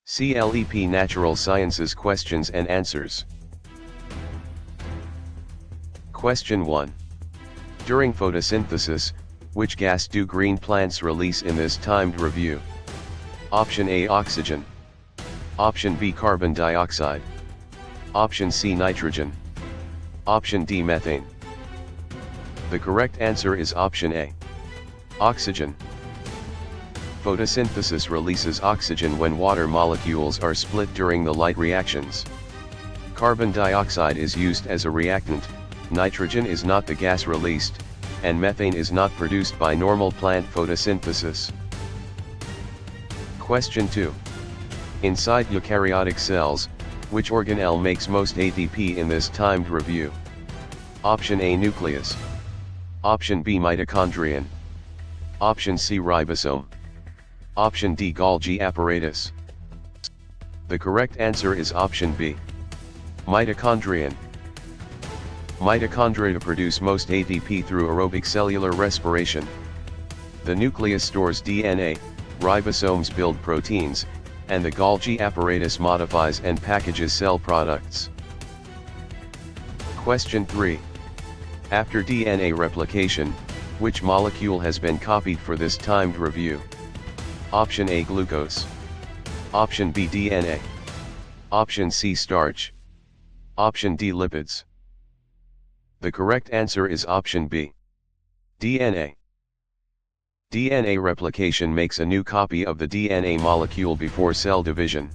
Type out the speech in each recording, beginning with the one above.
CLEP Natural Sciences Questions and Answers. Question 1. During photosynthesis, which gas do green plants release in this timed review? Option A, oxygen. Option B, carbon dioxide. Option C, nitrogen. Option D, methane. The correct answer is option A. Oxygen. Photosynthesis releases oxygen when water molecules are split during the light reactions. Carbon dioxide is used as a reactant, nitrogen is not the gas released, and methane is not produced by normal plant photosynthesis. Question 2. Inside eukaryotic cells, which organelle makes most ATP in this timed review? Option A, nucleus. Option B, mitochondrion. Option C, ribosome. Option D, Golgi apparatus. The correct answer is option B. Mitochondrion. Mitochondria produce most ATP through aerobic cellular respiration. The nucleus stores DNA, ribosomes build proteins, and the Golgi apparatus modifies and packages cell products. Question 3. After DNA replication, which molecule has been copied for this timed review? Option A, glucose. Option B, DNA. Option C, starch. Option D, lipids. The correct answer is option B. DNA. DNA replication makes a new copy of the DNA molecule before cell division.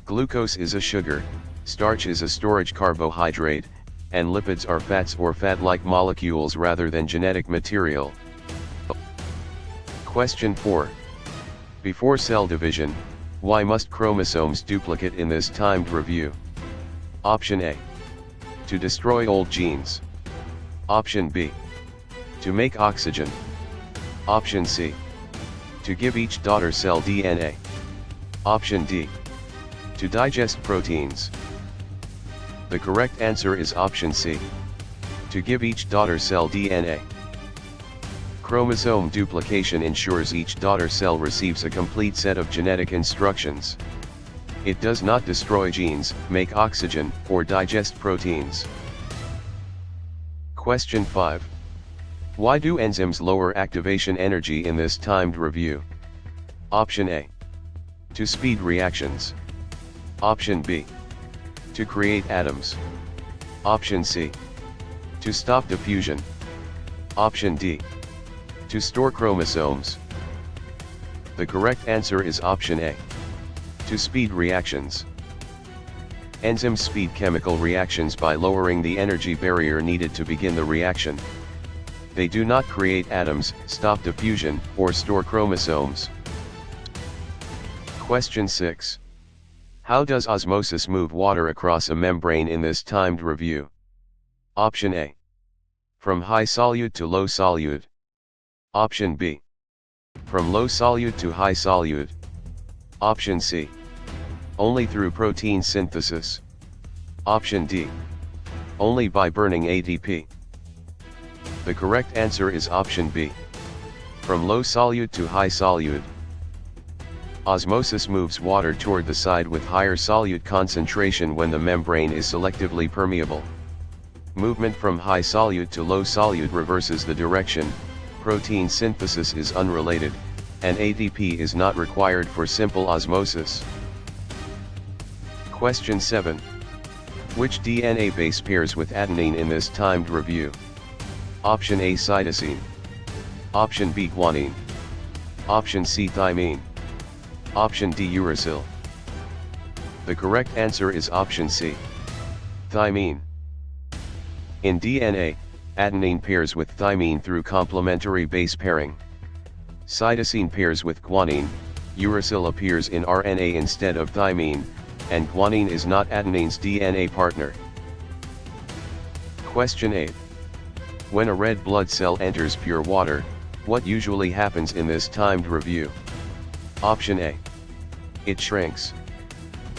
Glucose is a sugar, starch is a storage carbohydrate, and lipids are fats or fat-like molecules rather than genetic material. Question 4. Before cell division, why must chromosomes duplicate in this timed review? Option A. To destroy old genes. Option B. To make oxygen. Option C. To give each daughter cell DNA. Option D. To digest proteins. The correct answer is option C. To give each daughter cell DNA. Chromosome duplication ensures each daughter cell receives a complete set of genetic instructions. It does not destroy genes, make oxygen, or digest proteins. Question 5. Why do enzymes lower activation energy in this timed review? Option A. To speed reactions. Option B. To create atoms. Option C. To stop diffusion. Option D. To store chromosomes. The correct answer is option A. To speed reactions. Enzymes speed chemical reactions by lowering the energy barrier needed to begin the reaction. They do not create atoms, stop diffusion, or store chromosomes. Question 6. How does osmosis move water across a membrane in this timed review? Option A. From high solute to low solute. Option B. From low solute to high solute. Option C. Only through protein synthesis. Option D. Only by burning ATP. The correct answer is option B. From low solute to high solute. Osmosis moves water toward the side with higher solute concentration when the membrane is selectively permeable. Movement from high solute to low solute reverses the direction, protein synthesis is unrelated, and ATP is not required for simple osmosis. Question 7. Which DNA base pairs with adenine in this timed review? Option A, cytosine. Option B, guanine. Option C, thymine. Option D, uracil. The correct answer is option C. Thymine. In DNA, adenine pairs with thymine through complementary base pairing. Cytosine pairs with guanine, uracil appears in RNA instead of thymine, and guanine is not adenine's DNA partner. Question 8. When a red blood cell enters pure water, what usually happens in this timed review? Option A. It shrinks.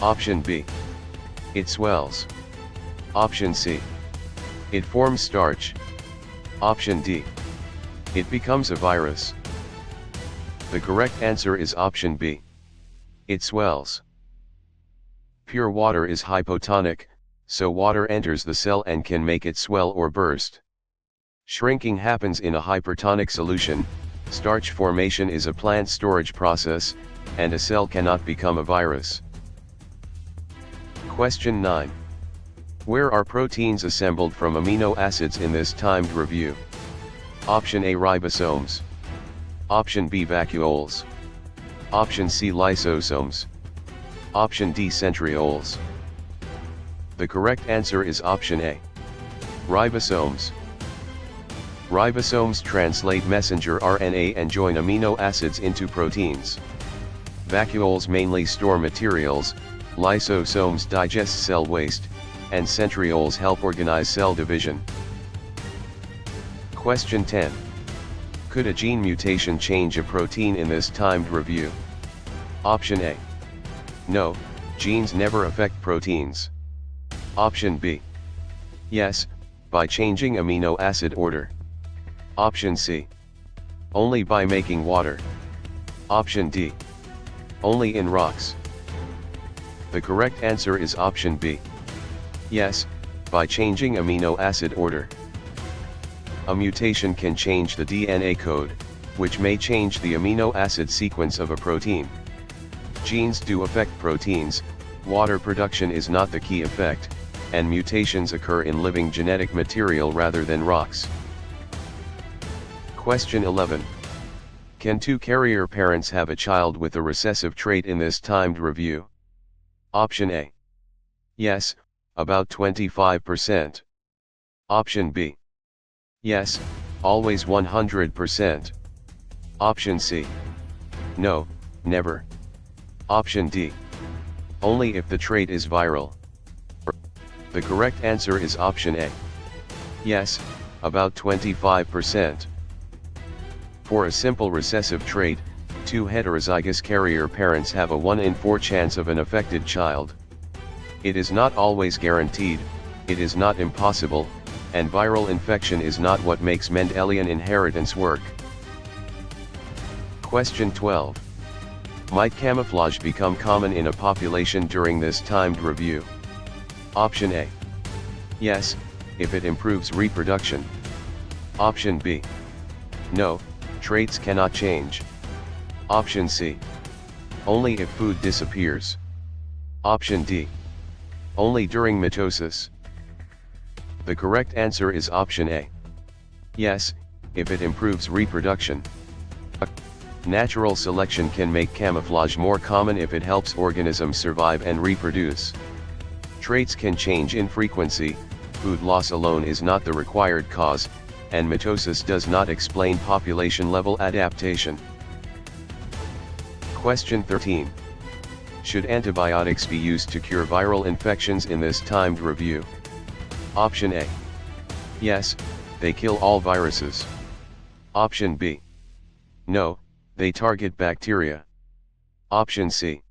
Option B. It swells. Option C. It forms starch. Option D. It becomes a virus. The correct answer is option B. It swells. Pure water is hypotonic, so water enters the cell and can make it swell or burst. Shrinking happens in a hypertonic solution. Starch formation is a plant storage process, and a cell cannot become a virus. Question 9. Where are proteins assembled from amino acids in this timed review? Option A, ribosomes. Option B, vacuoles. Option C, lysosomes. Option D, centrioles. The correct answer is option A. Ribosomes. Ribosomes translate messenger RNA and join amino acids into proteins. Vacuoles mainly store materials, lysosomes digest cell waste, and centrioles help organize cell division. Question 10. Could a gene mutation change a protein in this timed review? Option A. No, genes never affect proteins. Option B. Yes, by changing amino acid order. Option C. Only by making water. Option D. Only in rocks. The correct answer is option B. Yes, by changing amino acid order. A mutation can change the DNA code, which may change the amino acid sequence of a protein. Genes do affect proteins, water production is not the key effect, and mutations occur in living genetic material rather than rocks. Question 11. Can two carrier parents have a child with a recessive trait in this timed review? Option A. Yes, about 25%. Option B. Yes, always 100%. Option C. No, never. Option D. Only if the trait is viral. The correct answer is option A. Yes, about 25%. For a simple recessive trait, two heterozygous carrier parents have a 1 in 4 chance of an affected child. It is not always guaranteed, it is not impossible, and viral infection is not what makes Mendelian inheritance work. Question 12. Might camouflage become common in a population during this timed review? Option A. Yes, if it improves reproduction. Option B. No, traits cannot change. Option C. Only if food disappears. Option D. Only during mitosis. The correct answer is option A. Yes, if it improves reproduction. Natural selection can make camouflage more common if it helps organisms survive and reproduce. Traits can change in frequency, food loss alone is not the required cause, and mitosis does not explain population-level adaptation. Question 13. Should antibiotics be used to cure viral infections in this timed review? Option A. Yes, they kill all viruses. Option B. No, they target bacteria. Option C.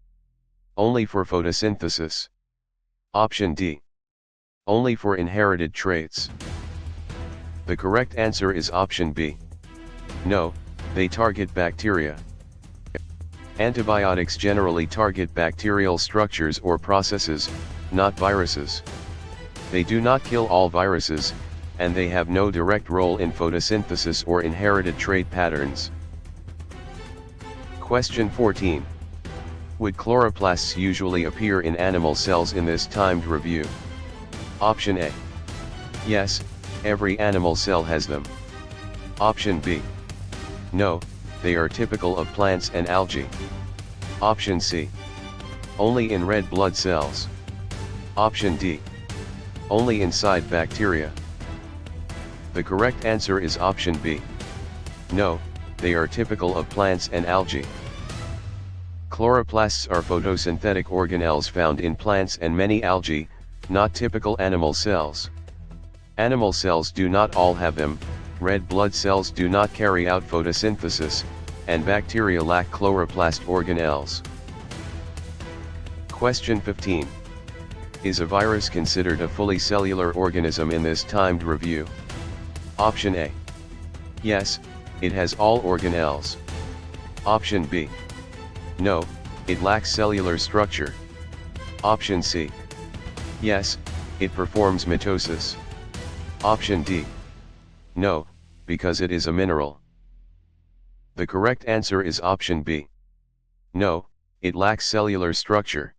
Only for photosynthesis. Option D. Only for inherited traits. The correct answer is option B. No, they target bacteria. Antibiotics generally target bacterial structures or processes, not viruses. They do not kill all viruses, and they have no direct role in photosynthesis or inherited trait patterns. Question 14. Would chloroplasts usually appear in animal cells in this timed review? Option A. Yes, every animal cell has them. Option B. No, they are typical of plants and algae. Option C. Only in red blood cells. Option D. Only inside bacteria. The correct answer is option B. No, they are typical of plants and algae. Chloroplasts are photosynthetic organelles found in plants and many algae, not typical animal cells. Animal cells do not all have them, red blood cells do not carry out photosynthesis, and bacteria lack chloroplast organelles. Question 15. Is a virus considered a fully cellular organism in this timed review? Option A. Yes, it has all organelles. Option B. No, it lacks cellular structure. Option C. Yes, it performs mitosis. Option D. No, because it is a mineral. The correct answer is option B. No, it lacks cellular structure.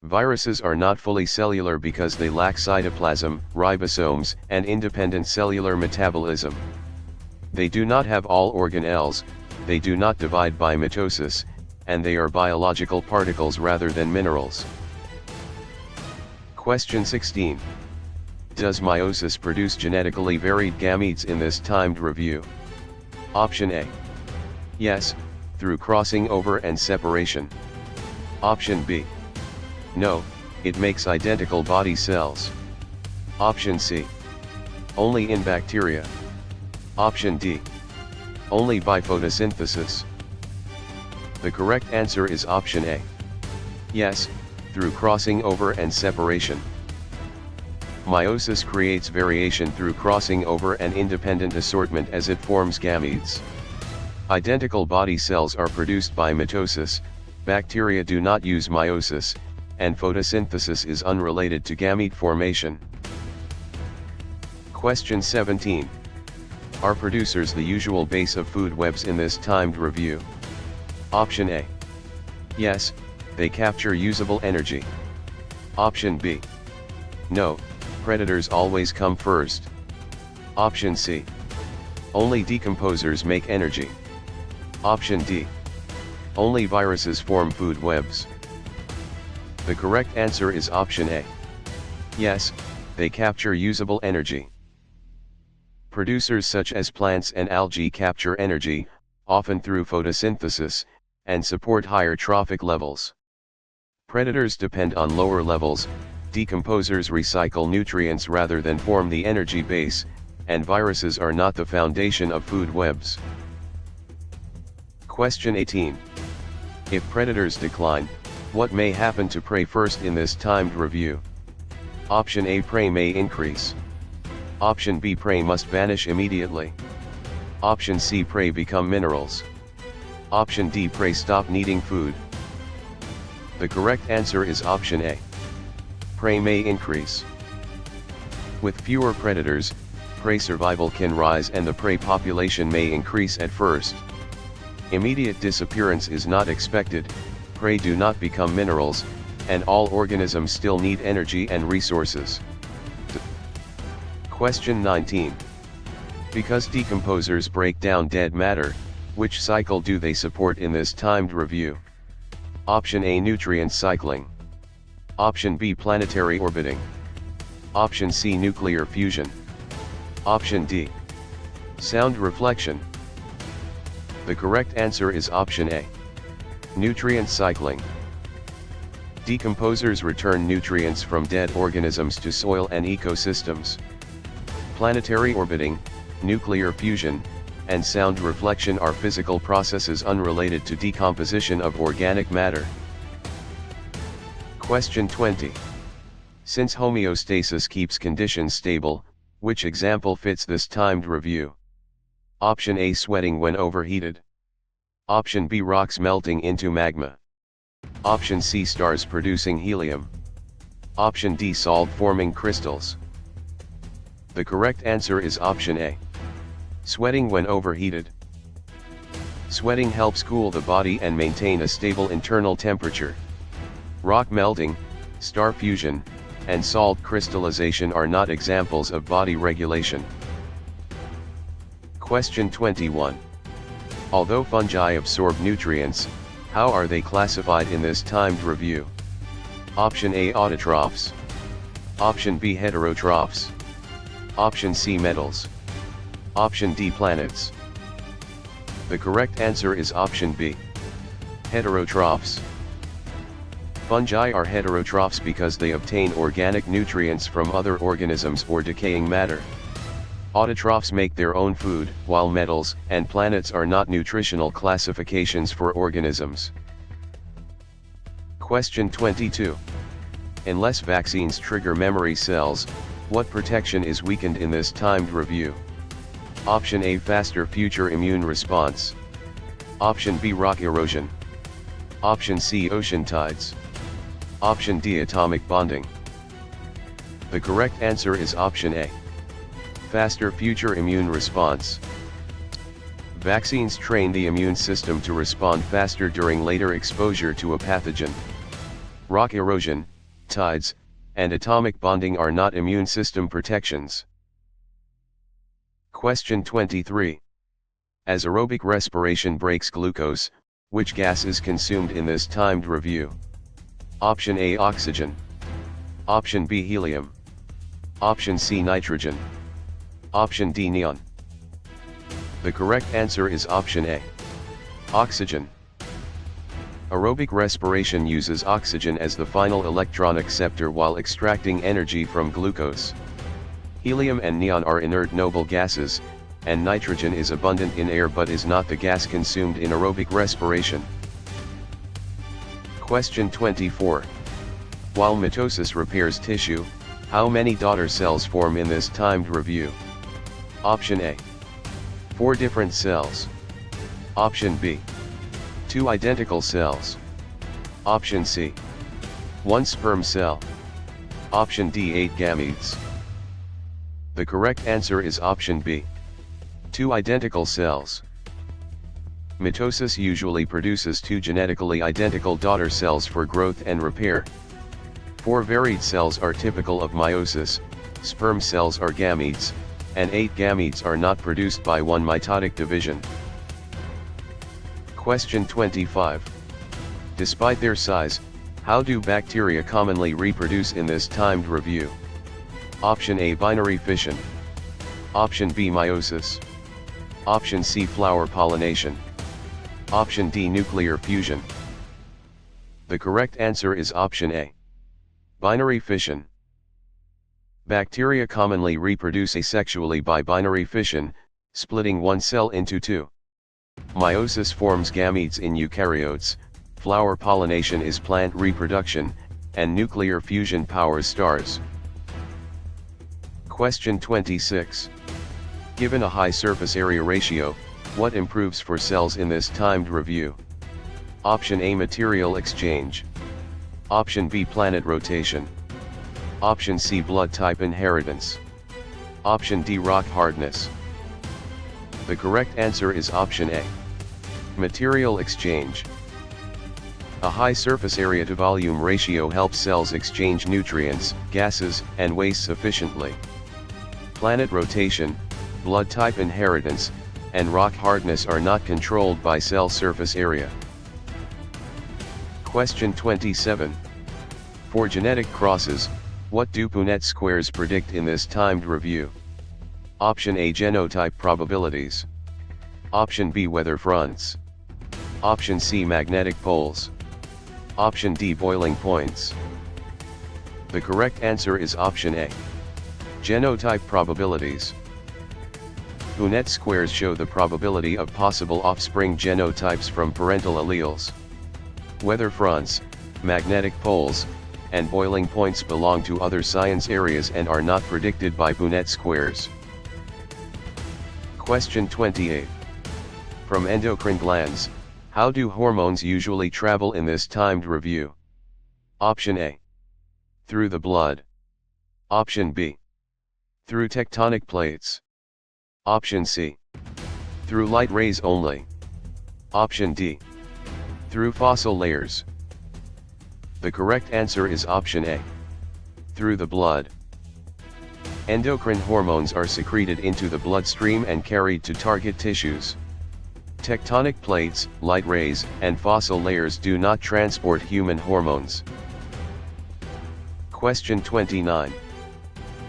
Viruses are not fully cellular because they lack cytoplasm, ribosomes, and independent cellular metabolism. They do not have all organelles, they do not divide by mitosis, and they are biological particles rather than minerals. Question 16. Does meiosis produce genetically varied gametes in this timed review? Option A. Yes, through crossing over and separation. Option B. No, it makes identical body cells. Option C. Only in bacteria. Option D. Only by photosynthesis. The correct answer is option A. Yes, through crossing over and separation. Meiosis creates variation through crossing over and independent assortment as it forms gametes. Identical body cells are produced by mitosis, bacteria do not use meiosis, and photosynthesis is unrelated to gamete formation. Question 17. Are producers the usual base of food webs in this timed review? Option A. Yes, they capture usable energy. Option B. No, predators always come first. Option C. Only decomposers make energy. Option D. Only viruses form food webs. The correct answer is option A. Yes, they capture usable energy. Producers such as plants and algae capture energy, often through photosynthesis, and support higher trophic levels. Predators depend on lower levels, decomposers recycle nutrients rather than form the energy base, and viruses are not the foundation of food webs. Question 18. If predators decline, what may happen to prey first in this timed review? Option A. Prey may increase. Option B. Prey must vanish immediately. Option C. Prey become minerals. Option D. Prey stop needing food. The correct answer is option A. Prey may increase. With fewer predators, prey survival can rise and the prey population may increase at first. Immediate disappearance is not expected, prey do not become minerals, and all organisms still need energy and resources. Question 19. Because decomposers break down dead matter, which cycle do they support in this timed review? Option A. Nutrient cycling. Option B. Planetary orbiting. Option C. Nuclear fusion. Option D. Sound reflection. The correct answer is option A. Nutrient cycling. Decomposers return nutrients from dead organisms to soil and ecosystems. Planetary orbiting, nuclear fusion, and sound reflection are physical processes unrelated to decomposition of organic matter. Question 20. Since homeostasis keeps conditions stable, which example fits this timed review? Option A. Sweating when overheated. Option B. Rocks melting into magma. Option C. Stars producing helium. Option D. Salt forming crystals. The correct answer is option A. Sweating when overheated. Sweating helps cool the body and maintain a stable internal temperature. Rock melting, star fusion, and salt crystallization are not examples of body regulation. Question 21. Although fungi absorb nutrients, how are they classified in this timed review? Option A. Autotrophs. Option B. Heterotrophs. Option C. Metals. Option D. Planets. The correct answer is option B. Heterotrophs. Fungi are heterotrophs because they obtain organic nutrients from other organisms or decaying matter. Autotrophs make their own food, while metals and planets are not nutritional classifications for organisms. Question 22. Unless vaccines trigger memory cells, what protection is weakened in this timed review? Option A. Faster future immune response. Option B. Rock erosion. Option C. Ocean tides. Option D, atomic bonding. The correct answer is option A. Faster future immune response. Vaccines train the immune system to respond faster during later exposure to a pathogen. Rock erosion, tides, and atomic bonding are not immune system protections. Question 23. As aerobic respiration breaks glucose, which gas is consumed in this timed review? Option A, oxygen. Option B, helium. Option C, nitrogen. Option D, neon. The correct answer is option A. Oxygen. Aerobic respiration uses oxygen as the final electron acceptor while extracting energy from glucose. Helium and neon are inert noble gases, and nitrogen is abundant in air but is not the gas consumed in aerobic respiration. Question 24. While mitosis repairs tissue, how many daughter cells form in this timed review? Option A. 4 different cells. Option B. 2 identical cells. Option C. 1 sperm cell. Option D, 8 gametes. The correct answer is option B. 2 identical cells. Mitosis usually produces 2 genetically identical daughter cells for growth and repair. 4 varied cells are typical of meiosis, sperm cells are gametes, and 8 gametes are not produced by one mitotic division. Question 25. Despite their size, how do bacteria commonly reproduce in this timed review? Option A, binary fission. Option B, meiosis. Option C, flower pollination. Option D, nuclear fusion. The correct answer is option A. Binary fission. Bacteria commonly reproduce asexually by binary fission, splitting one cell into 2. Meiosis forms gametes in eukaryotes, flower pollination is plant reproduction, and nuclear fusion powers stars. Question 26. Given a high surface area ratio, what improves for cells in this timed review? Option A, material exchange. Option B, planet rotation. Option C, blood type inheritance. Option D, rock hardness. The correct answer is option A. Material exchange. A high surface area to volume ratio helps cells exchange nutrients, gases, and waste efficiently. Planet rotation, blood type inheritance, and rock hardness are not controlled by cell surface area. Question 27. For genetic crosses, what do Punnett squares predict in this timed review? Option A, genotype probabilities. Option B, weather fronts. Option C, magnetic poles. Option D, boiling points. The correct answer is option A. Genotype probabilities. Punnett squares show the probability of possible offspring genotypes from parental alleles. Weather fronts, magnetic poles, and boiling points belong to other science areas and are not predicted by Punnett squares. Question 28. From endocrine glands, how do hormones usually travel in this timed review? Option A. Through the blood. Option B. Through tectonic plates. Option C. Through light rays only. Option D. Through fossil layers. The correct answer is option A. Through the blood. Endocrine hormones are secreted into the bloodstream and carried to target tissues. Tectonic plates, light rays, and fossil layers do not transport human hormones. Question 29.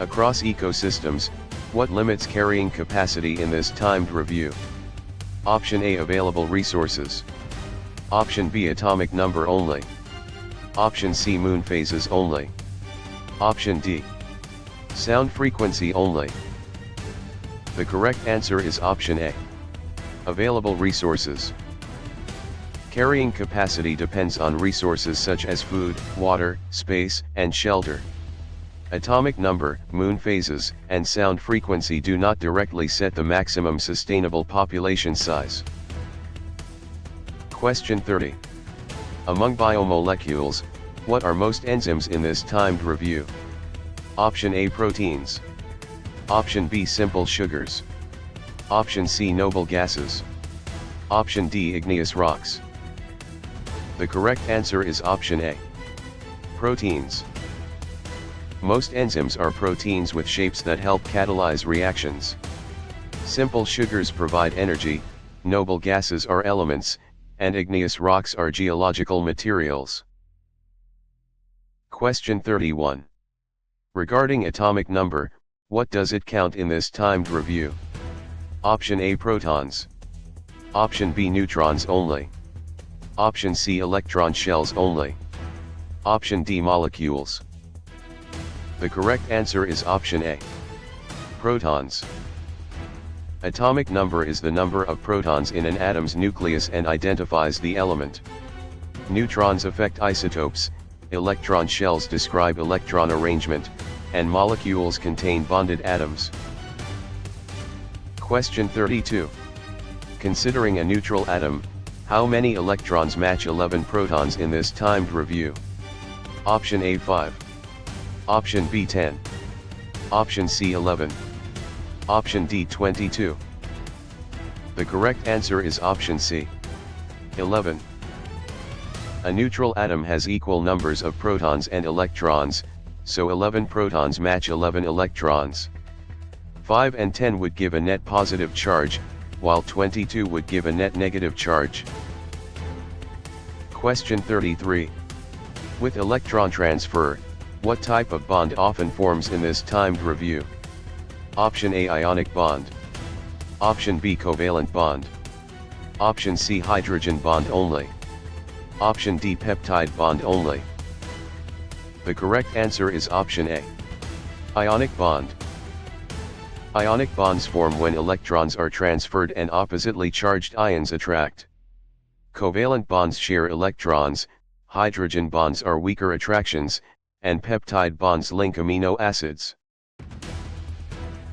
Across ecosystems, what limits carrying capacity in this timed review? Option A, available resources. Option B, atomic number only. Option C, moon phases only. Option D, sound frequency only. The correct answer is option A. Available resources. Carrying capacity depends on resources such as food, water, space, and shelter. Atomic number, moon phases, and sound frequency do not directly set the maximum sustainable population size. Question 30. Among biomolecules, What are most enzymes in this timed review? Option A, proteins. Option B, simple sugars. Option C, noble gases. Option D, igneous rocks. The correct answer is option A. Proteins. Most enzymes are proteins with shapes that help catalyze reactions. Simple sugars provide energy, noble gases are elements, and igneous rocks are geological materials. Question 31. Regarding atomic number, what does it count in this timed review? Option A, protons. Option B, neutrons only. Option C, electron shells only. Option D, molecules. The correct answer is option A. Protons. Atomic number is the number of protons in an atom's nucleus and identifies the element. Neutrons affect isotopes, electron shells describe electron arrangement, and molecules contain bonded atoms. Question 32. Considering a neutral atom, how many electrons match 11 protons in this timed review? Option A, 5. Option B, 10. Option C, 11. Option D, 22. The correct answer is option C, 11. A neutral atom has equal numbers of protons and electrons, so 11 protons match 11 electrons. 5 and 10 would give a net positive charge, while 22 would give a net negative charge. Question 33. With electron transfer, what type of bond often forms in this timed review? Option A, ionic bond. Option B, covalent bond. Option C, hydrogen bond only. Option D, peptide bond only. The correct answer is option A, ionic bond. Ionic bonds form when electrons are transferred and oppositely charged ions attract. Covalent bonds share electrons, hydrogen bonds are weaker attractions, and peptide bonds link amino acids.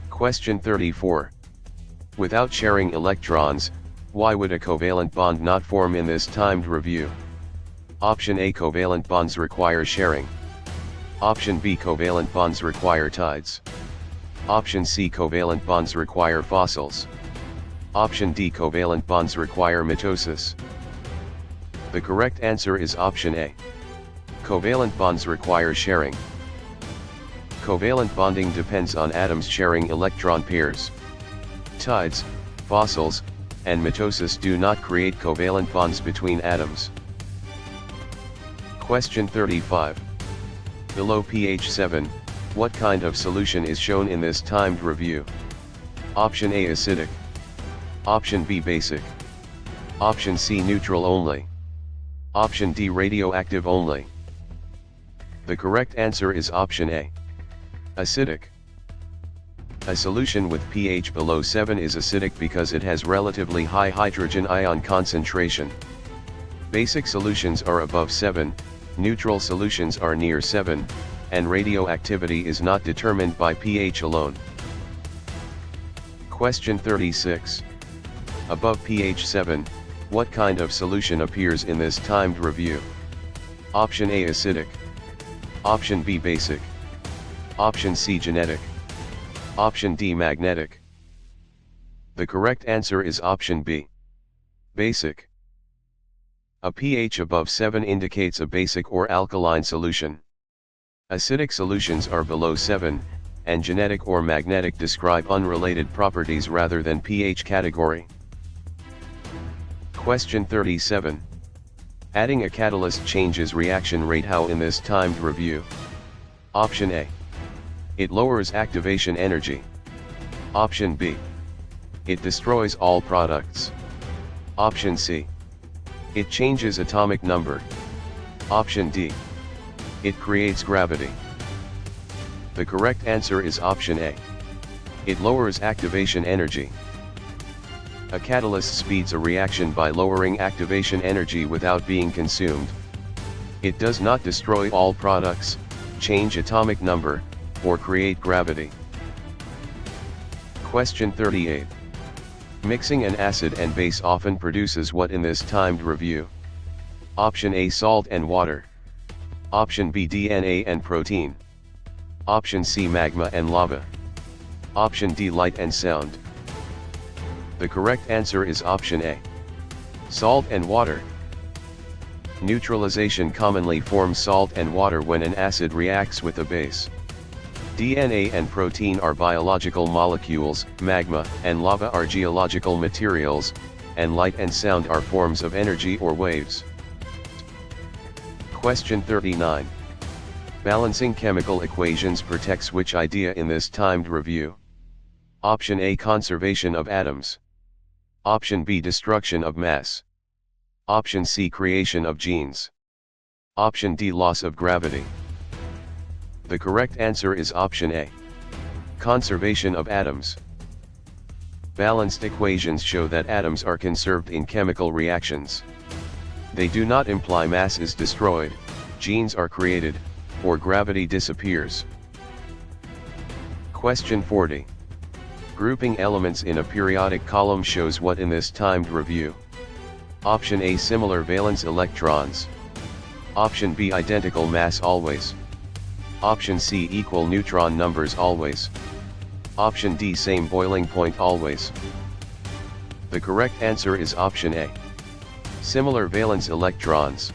Question 34. Without sharing electrons, why would a covalent bond not form in this timed review? Option A, covalent bonds require sharing. Option B, covalent bonds require tides. Option C, covalent bonds require fossils. Option D, covalent bonds require mitosis. The correct answer is option A. Covalent bonds require sharing. Covalent bonding depends on atoms sharing electron pairs. Tides, fossils, and mitosis do not create covalent bonds between atoms. Question 35. Below pH 7, what kind of solution is shown in this timed review? Option A, acidic. Option B, basic. Option C, neutral only. Option D, radioactive only. The correct answer is option A, acidic. A solution with pH below 7 is acidic because it has relatively high hydrogen ion concentration. Basic solutions are above 7, neutral solutions are near 7, and radioactivity is not determined by pH alone. Question 36. Above pH 7, what kind of solution appears in this timed review? Option A, acidic. Option B, basic. Option C, genetic. Option D, magnetic. The correct answer is option B, basic. A pH above 7 indicates a basic or alkaline solution. Acidic solutions are below 7, and genetic or magnetic describe unrelated properties rather than pH category. Question 37. Adding a catalyst changes reaction rate how in this timed review? Option A. It lowers activation energy. Option B. It destroys all products. Option C. It changes atomic number. Option D. It creates gravity. The correct answer is option A. It lowers activation energy. A catalyst speeds a reaction by lowering activation energy without being consumed. It does not destroy all products, change atomic number, or create gravity. Question 38. Mixing an acid and base often produces what in this timed review? Option A, salt and water. Option B DNA and protein. Option C magma and lava. Option D light and sound. The correct answer is option A. Salt and water. Neutralization commonly forms salt and water when an acid reacts with a base. DNA and protein are biological molecules, magma and lava are geological materials, and light and sound are forms of energy or waves. Question 39. Balancing chemical equations protects which idea in this timed review? Option A conservation of atoms. Option B destruction of mass. Option C creation of genes. Option D loss of gravity. The correct answer is option A. Conservation of atoms. Balanced equations show that atoms are conserved in chemical reactions. They do not imply mass is destroyed, genes are created, or gravity disappears. Question 40. Grouping elements in a periodic column shows what in this timed review? Option A similar valence electrons. Option B identical mass always. Option C equal neutron numbers always. Option D same boiling point always. The correct answer is option A. Similar valence electrons.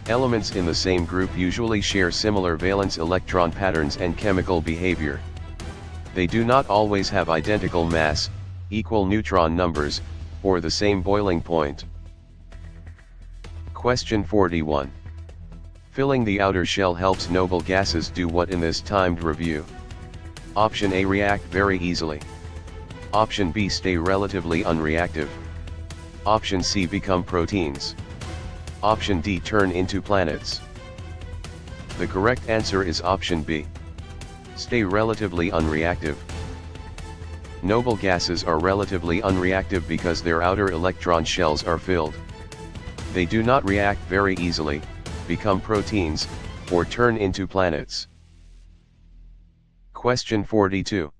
Elements in the same group usually share similar valence electron patterns and chemical behavior. They do not always have identical mass, equal neutron numbers, or the same boiling point. Question 41. Filling the outer shell helps noble gases do what in this timed review? Option A react very easily. Option B stay relatively unreactive. Option C become proteins. Option D turn into planets. The correct answer is option B. Stay relatively unreactive. Noble gases are relatively unreactive because their outer electron shells are filled. They do not react very easily, become proteins, or turn into planets. Question 42.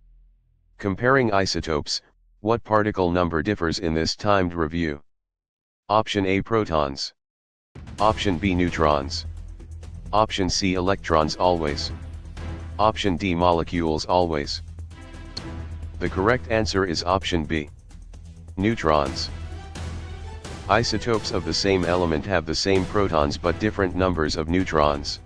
Comparing isotopes, what particle number differs in this timed review? Option A protons. Option B neutrons. Option C electrons always. Option D molecules always. The correct answer is option B. Neutrons. Isotopes of the same element have the same protons but different numbers of neutrons.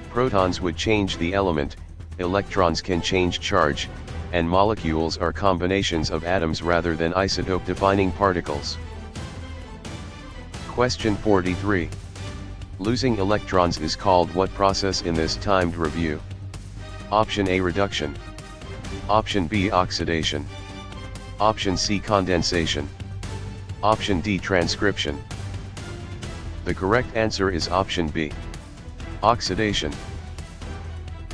Protons would change the element, electrons can change charge, and molecules are combinations of atoms rather than isotope-defining particles. Question 43. Losing electrons is called what process in this timed review? Option A reduction. Option B oxidation. Option C condensation. Option D transcription. The correct answer is option B. Oxidation.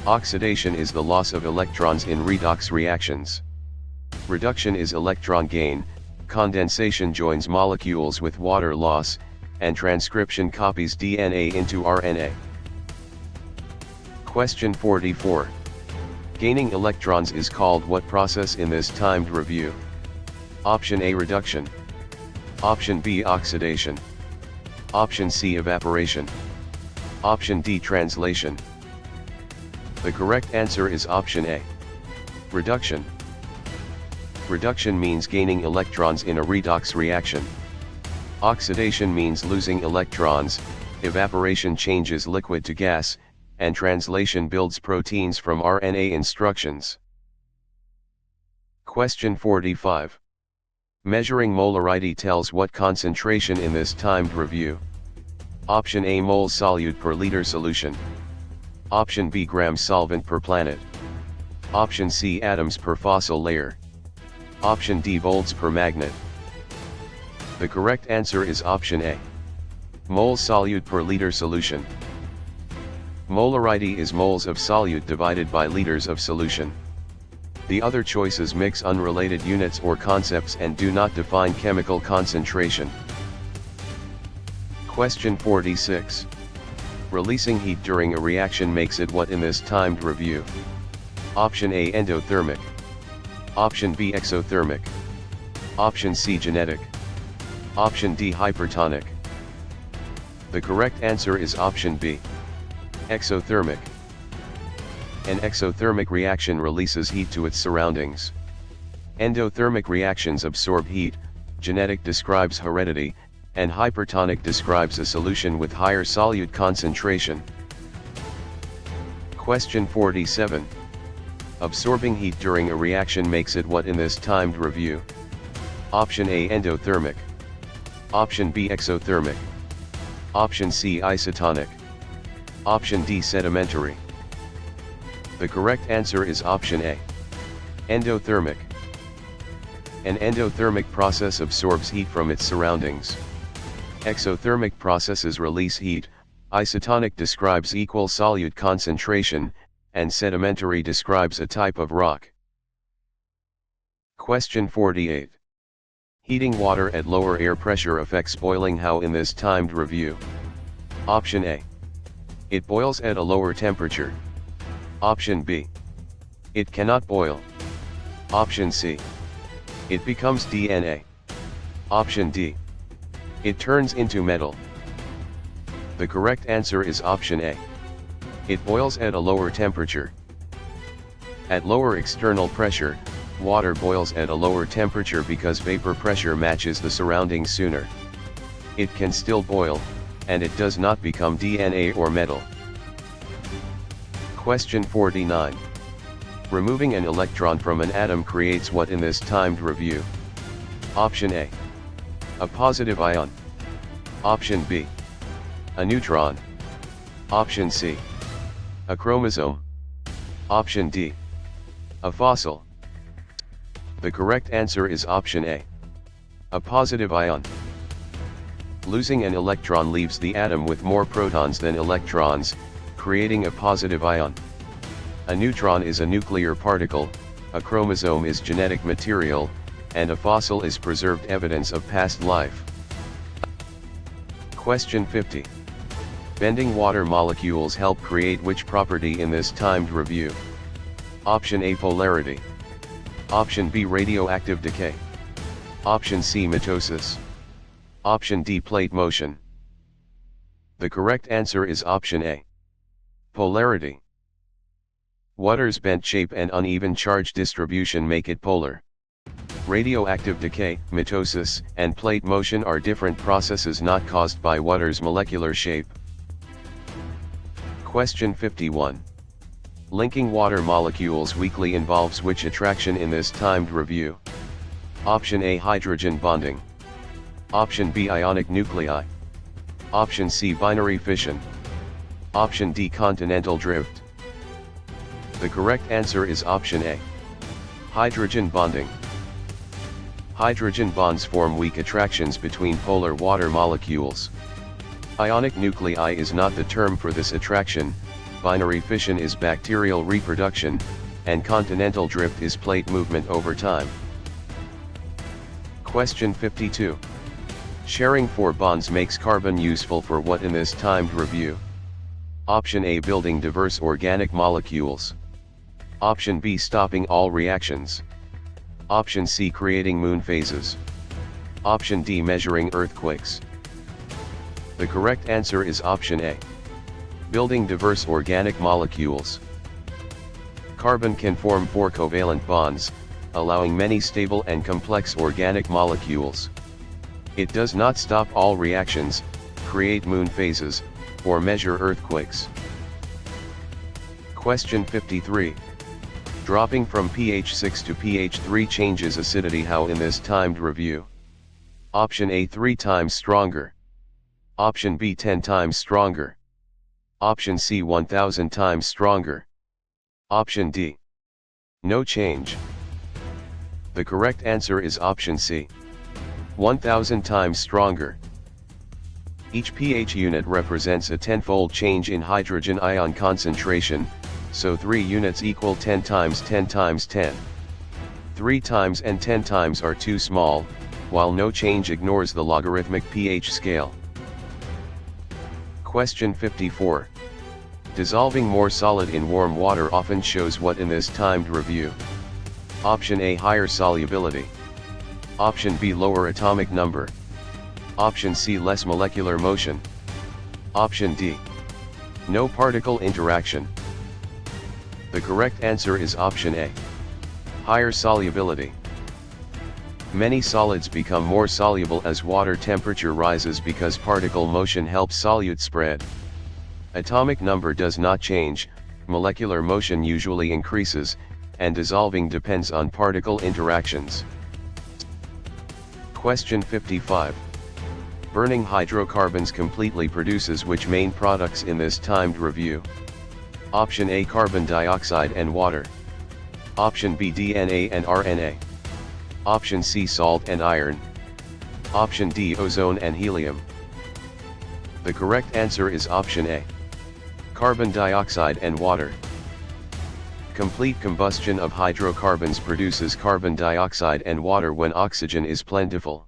Oxidation is the loss of electrons in redox reactions. Reduction is electron gain, condensation joins molecules with water loss, and transcription copies DNA into RNA. Question 44. Gaining electrons is called what process in this timed review? Option A reduction. Option B oxidation. Option C evaporation. Option D translation. The correct answer is option A. Reduction. Reduction means gaining electrons in a redox reaction. Oxidation means losing electrons, evaporation changes liquid to gas, and translation builds proteins from RNA instructions. Question 45. Measuring molarity tells what concentration in this timed review? Option A moles solute per liter solution. Option B grams solvent per planet. Option C atoms per fossil layer. Option D volts per magnet. The correct answer is option A. Moles solute per liter solution. Molarity is moles of solute divided by liters of solution. The other choices mix unrelated units or concepts and do not define chemical concentration. Question 46. Releasing heat during a reaction makes it what in this timed review? Option A endothermic. Option B exothermic. Option C genetic. Option D hypertonic. The correct answer is option B. Exothermic. An exothermic reaction releases heat to its surroundings. Endothermic reactions absorb heat, genetic describes heredity, and hypertonic describes a solution with higher solute concentration. Question 47. Absorbing heat during a reaction makes it what in this timed review? Option A endothermic. Option B exothermic. Option C isotonic. Option D sedimentary. The correct answer is option A. Endothermic. An endothermic process absorbs heat from its surroundings. Exothermic processes release heat, isotonic describes equal solute concentration, and sedimentary describes a type of rock. Question 48. Heating water at lower air pressure affects boiling how in this timed review? Option A. It boils at a lower temperature. Option B. It cannot boil. Option C. It becomes DNA. Option D. It turns into metal. The correct answer is option A. It boils at a lower temperature. At lower external pressure, water boils at a lower temperature because vapor pressure matches the surroundings sooner. It can still boil, and it does not become DNA or metal. Question 49. Removing an electron from an atom creates what in this timed review? Option A. A positive ion. Option B. A neutron. Option C. A chromosome. Option D. A fossil. The correct answer is option A. A positive ion. Losing an electron leaves the atom with more protons than electrons, creating a positive ion. A neutron is a nuclear particle, a chromosome is genetic material, and a fossil is preserved evidence of past life. Question 50. Bending water molecules help create which property in this timed review? Option A polarity. Option B radioactive decay. Option C mitosis. Option D plate motion. The correct answer is option A. Polarity. Water's bent shape and uneven charge distribution make it polar. Radioactive decay, mitosis, and plate motion are different processes not caused by water's molecular shape. Question 51. Linking water molecules weakly involves which attraction in this timed review? Option A hydrogen bonding. Option B ionic nuclei. Option C binary fission. Option D continental drift. The correct answer is option A. Hydrogen bonding. Hydrogen bonds form weak attractions between polar water molecules. Ionic nuclei is not the term for this attraction, binary fission is bacterial reproduction, and continental drift is plate movement over time. Question 52. Sharing 4 bonds makes carbon useful for what in this timed review? Option A building diverse organic molecules. Option B stopping all reactions. Option C creating moon phases. Option D measuring earthquakes. The correct answer is option A. Building diverse organic molecules. Carbon can form 4 covalent bonds, allowing many stable and complex organic molecules. It does not stop all reactions, create moon phases, or measure earthquakes. Question 53. Dropping from pH 6 to pH 3 changes acidity how in this timed review? Option A 3 times stronger. Option B 10 times stronger. Option C 1000 times stronger. Option D. No change. The correct answer is option C. 1000 times stronger. Each pH unit represents a 10-fold change in hydrogen ion concentration, so 3 units equal 10 times 10 times 10. 3 times and 10 times are too small, while no change ignores the logarithmic pH scale. Question 54. Dissolving more solid in warm water often shows what in this timed review? Option A higher solubility. Option B lower atomic number. Option C less molecular motion. Option D. No particle interaction. The correct answer is option A. Higher solubility. Many solids become more soluble as water temperature rises because particle motion helps solute spread. Atomic number does not change, molecular motion usually increases, and dissolving depends on particle interactions. Question 55. Burning hydrocarbons completely produces which main products in this timed review? Option A, carbon dioxide and water. Option B, DNA and RNA. Option C, salt and iron. Option D, ozone and helium. The correct answer is option A. Carbon dioxide and water. Complete combustion of hydrocarbons produces carbon dioxide and water when oxygen is plentiful.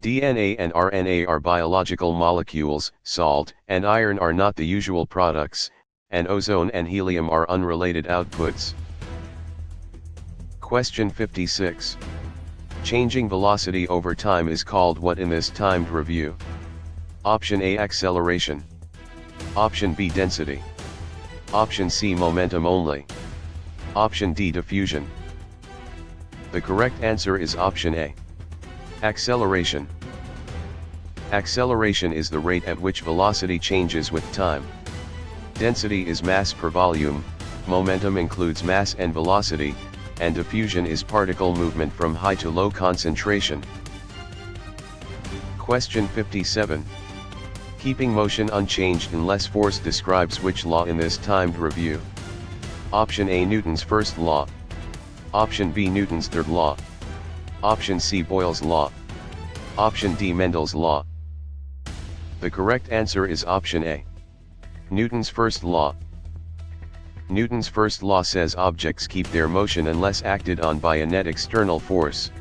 DNA and RNA are biological molecules, salt and iron are not the usual products, and ozone and helium are unrelated outputs. Question 56. Changing velocity over time is called what in this timed review? Option A, acceleration. Option B, density. Option C, momentum only. Option D, diffusion. The correct answer is option A. Acceleration. Acceleration is the rate at which velocity changes with time. Density is mass per volume, momentum includes mass and velocity, and diffusion is particle movement from high to low concentration. Question 57. Keeping motion unchanged unless force describes which law in this timed review? Option A, Newton's first law. Option B, Newton's third law. Option C, Boyle's law. Option D, Mendel's law. The correct answer is option A. Newton's first law. Newton's first law says objects keep their motion unless acted on by a net external force.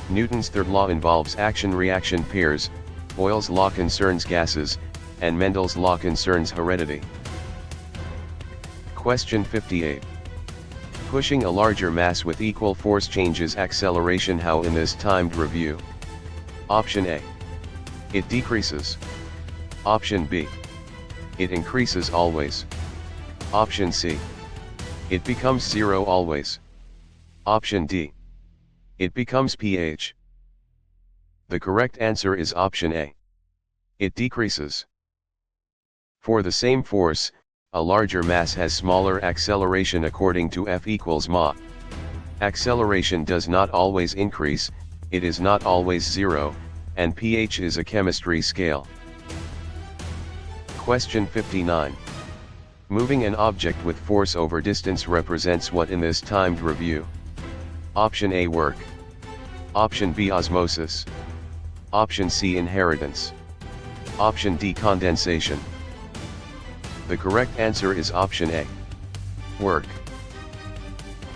Newton's third law involves action-reaction pairs, Boyle's law concerns gases, and Mendel's law concerns heredity. Question 58. Pushing a larger mass with equal force changes acceleration how in this timed review? Option A. It decreases. Option B. It increases always. Option C. It becomes zero always. Option D. It becomes pH. The correct answer is option A. It decreases. For the same force, a larger mass has smaller acceleration according to F equals ma. Acceleration does not always increase, it is not always zero, and pH is a chemistry scale. Question 59. Moving an object with force over distance represents what in this timed review? Option A, work. Option B, osmosis. Option C, inheritance. Option D, condensation. The correct answer is option A. Work.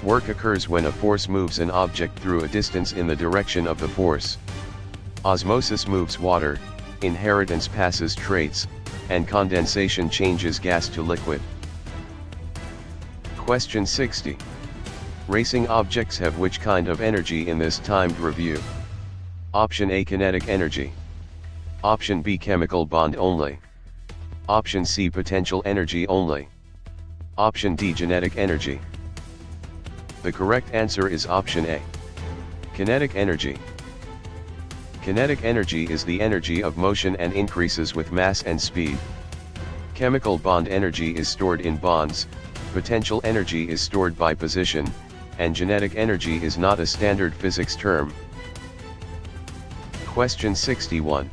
Work occurs when a force moves an object through a distance in the direction of the force. Osmosis moves water, inheritance passes traits, and condensation changes gas to liquid. Question 60. Racing objects have which kind of energy in this timed review? Option A, kinetic energy. Option B, chemical bond only. Option C, potential energy only. Option D, genetic energy. The correct answer is option A. Kinetic energy. Kinetic energy is the energy of motion and increases with mass and speed. Chemical bond energy is stored in bonds, potential energy is stored by position, and genetic energy is not a standard physics term. Question 61.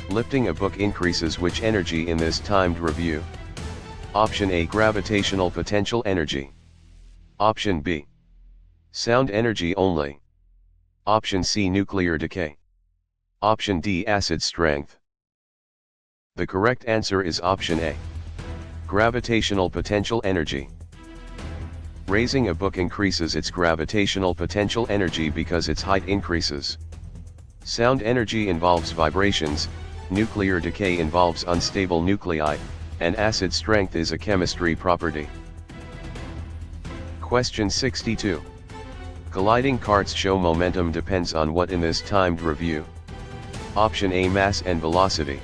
Lifting a book increases which energy in this timed review? Option A, gravitational potential energy. Option B, sound energy only. Option C, nuclear decay. Option D, acid strength. The correct answer is option A, gravitational potential energy. Raising a book increases its gravitational potential energy because its height increases. Sound energy involves vibrations, nuclear decay involves unstable nuclei, and acid strength is a chemistry property. Question 62. Colliding carts show momentum depends on what in this timed review? Option A, mass and velocity.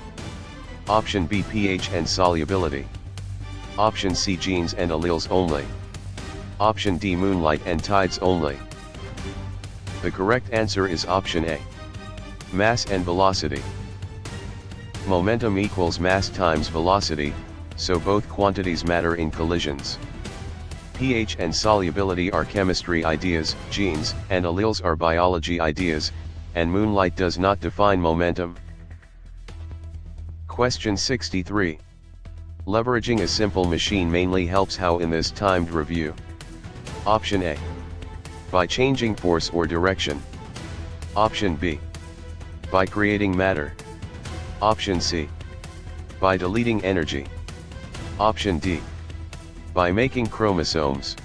Option B, pH and solubility. Option C, genes and alleles only. Option D, moonlight and tides only. The correct answer is option A. Mass and velocity. Momentum equals mass times velocity, so both quantities matter in collisions. pH and solubility are chemistry ideas, genes and alleles are biology ideas, and moonlight does not define momentum. Question 63. Leveraging a simple machine mainly helps how in this timed review? Option A. By changing force or direction. Option B. By creating matter. Option C. By deleting energy. Option D. By making chromosomes.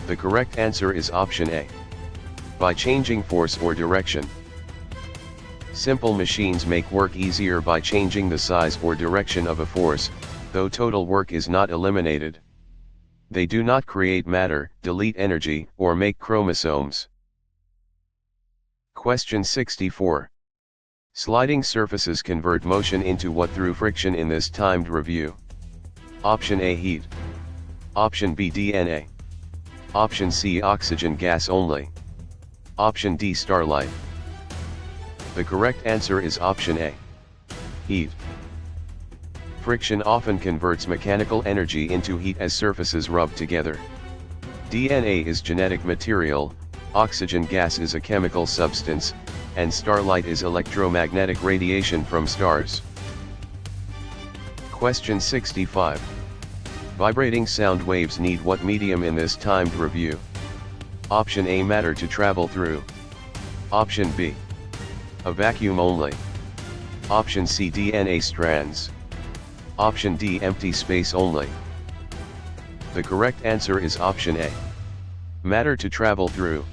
The correct answer is option A. By changing force or direction. Simple machines make work easier by changing the size or direction of a force, though total work is not eliminated. They do not create matter, delete energy, or make chromosomes. Question 64. Sliding surfaces convert motion into what through friction in this timed review? Option A, heat. Option B, DNA. Option C, oxygen gas only. Option D, starlight. The correct answer is option A. Heat. Friction often converts mechanical energy into heat as surfaces rub together. DNA is genetic material, oxygen gas is a chemical substance, and starlight is electromagnetic radiation from stars. Question 65. Vibrating sound waves need what medium in this timed review? Option A, matter to travel through. Option B. A vacuum only. Option C, DNA strands. Option D, empty space only. The correct answer is option A. Matter to travel through.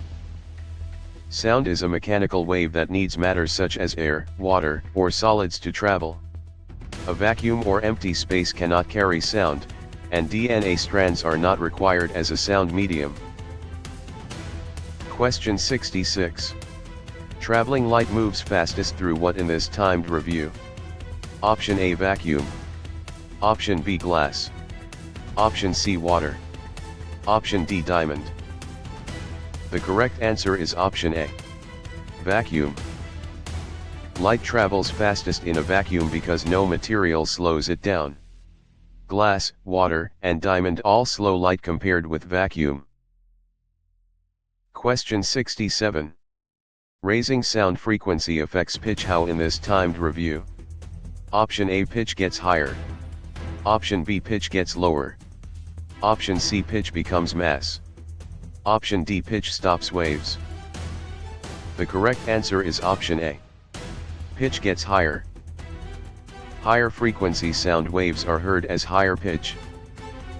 Sound is a mechanical wave that needs matter such as air, water, or solids to travel. A vacuum or empty space cannot carry sound, and DNA strands are not required as a sound medium. Question 66. Traveling light moves fastest through what in this timed review? Option A, vacuum. Option B, glass. Option C, water. Option D, diamond. The correct answer is option A. Vacuum. Light travels fastest in a vacuum because no material slows it down. Glass, water, and diamond all slow light compared with vacuum. Question 67. Raising sound frequency affects pitch how in this timed review? Option A, pitch gets higher. Option B, pitch gets lower. Option C, pitch becomes mass. Option D, pitch stops waves. The correct answer is option A. Pitch gets higher. Higher frequency sound waves are heard as higher pitch.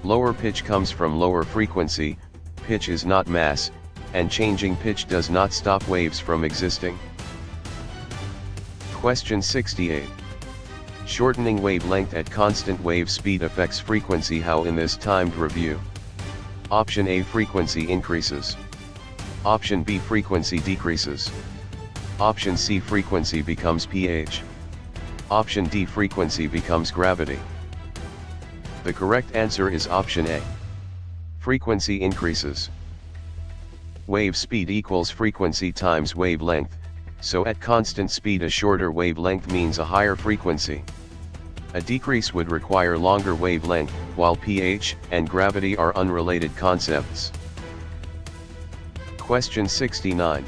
Lower pitch comes from lower frequency, pitch is not mass, and changing pitch does not stop waves from existing. Question 68. Shortening wavelength at constant wave speed affects frequency how in this timed review? Option A, frequency increases. Option B, frequency decreases. Option C, frequency becomes pH. Option D, frequency becomes gravity. The correct answer is option A. Frequency increases. Wave speed equals frequency times wavelength, so at constant speed a shorter wavelength means a higher frequency. A decrease would require longer wavelength, while pH and gravity are unrelated concepts. Question 69.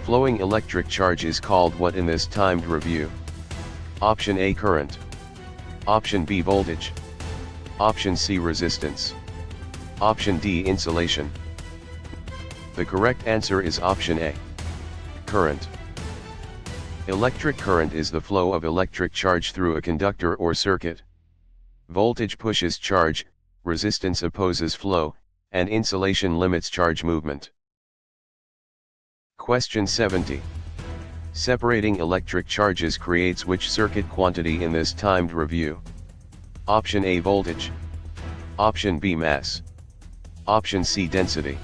Flowing electric charge is called what in this timed review? Option A, current. Option B, voltage. Option C, resistance. Option D, insulation. The correct answer is option A. Current. Electric current is the flow of electric charge through a conductor or circuit. Voltage pushes charge, resistance opposes flow, and insulation limits charge movement. Question 70. Separating electric charges creates which circuit quantity in this timed review? Option A, voltage. Option B, mass. Option C, density.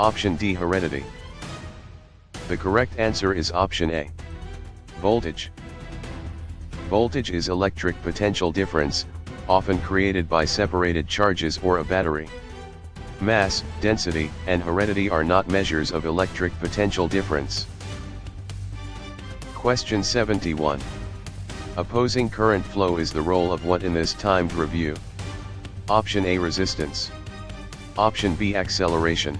Option D, heredity. The correct answer is option A. Voltage. Voltage is electric potential difference, often created by separated charges or a battery. Mass, density, and heredity are not measures of electric potential difference. Question 71. Opposing current flow is the role of what in this timed review? Option A, resistance. Option B, acceleration.